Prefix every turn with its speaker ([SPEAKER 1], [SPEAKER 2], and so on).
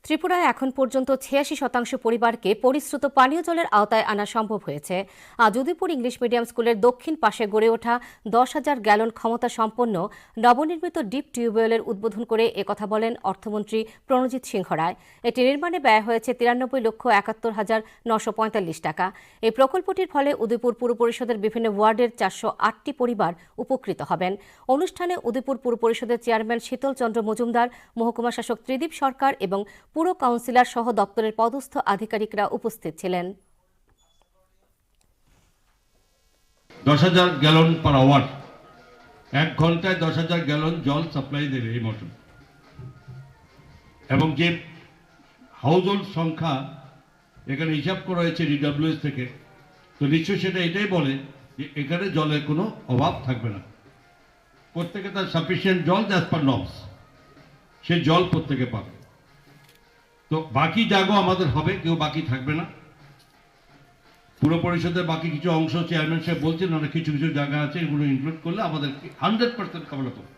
[SPEAKER 1] ত্রিপুরায় এখন পর্যন্ত ৮৬% পরিবারকে পরিশ্রুত পানীয় জলের আওতায় আনা সম্ভব হয়েছে। আজ উদয়পুর ইংলিশ মিডিয়াম স্কুলের দক্ষিণ পাশে গড়ে ওঠা ১০,০০০ গ্যালন ক্ষমতা সম্পন্ন নবনির্মিত ডিপ টিউবওয়েলের উদ্বোধন করে একথা বলেন অর্থমন্ত্রী প্রণজিৎ সিংহ রায়। এটি নির্মাণে ব্যয় হয়েছে ৯৩,৭১,৯৪৫ টাকা। এই প্রকল্পটির ফলে উদয়পুর পুর পরিষদের বিভিন্ন ওয়ার্ডের ৪০৮টি পরিবার উপকৃত হবেন। অনুষ্ঠানে উদয়পুর পুর পরিষদের চেয়ারম্যান শীতল চন্দ্র মজুমদার, মহকুমা শাসক ত্রিদীপ সরকার এবং পুর কাউন্সিলর সহ দপ্তরের পদস্থ আধিকারিকরা উপস্থিত ছিলেন।
[SPEAKER 2] ১০,০০০ গ্যালন পার আওয়ার, ১ ঘন্টায় ১০,০০০ গ্যালন জল সাপ্লাই দেবে এই মোটর। এবং যে হাউস হোল্ড সংখ্যা এখানে হিসাব করা হয়েছে ডিডব্লিউএস থেকে, তো নিশ্চয়ই সেটা এটাই বলে যে এখানে জলের কোনো অভাব থাকবে না। প্রত্যেকে তার সাফিসিয়েন্ট জল অ্যাজ পার নর্মস, সে জল প্রত্যেকে পাবে। তো বাকি জায়গা আমাদের হবে, কেউ বাকি থাকবে না। পুর পরিষদের বাকি কিছু অংশ চেয়ারম্যান সাহেব বলছেন, অনেক কিছু কিছু জায়গা আছে, এগুলো ইনক্লুড করলে আমাদের 100% কভার হবে।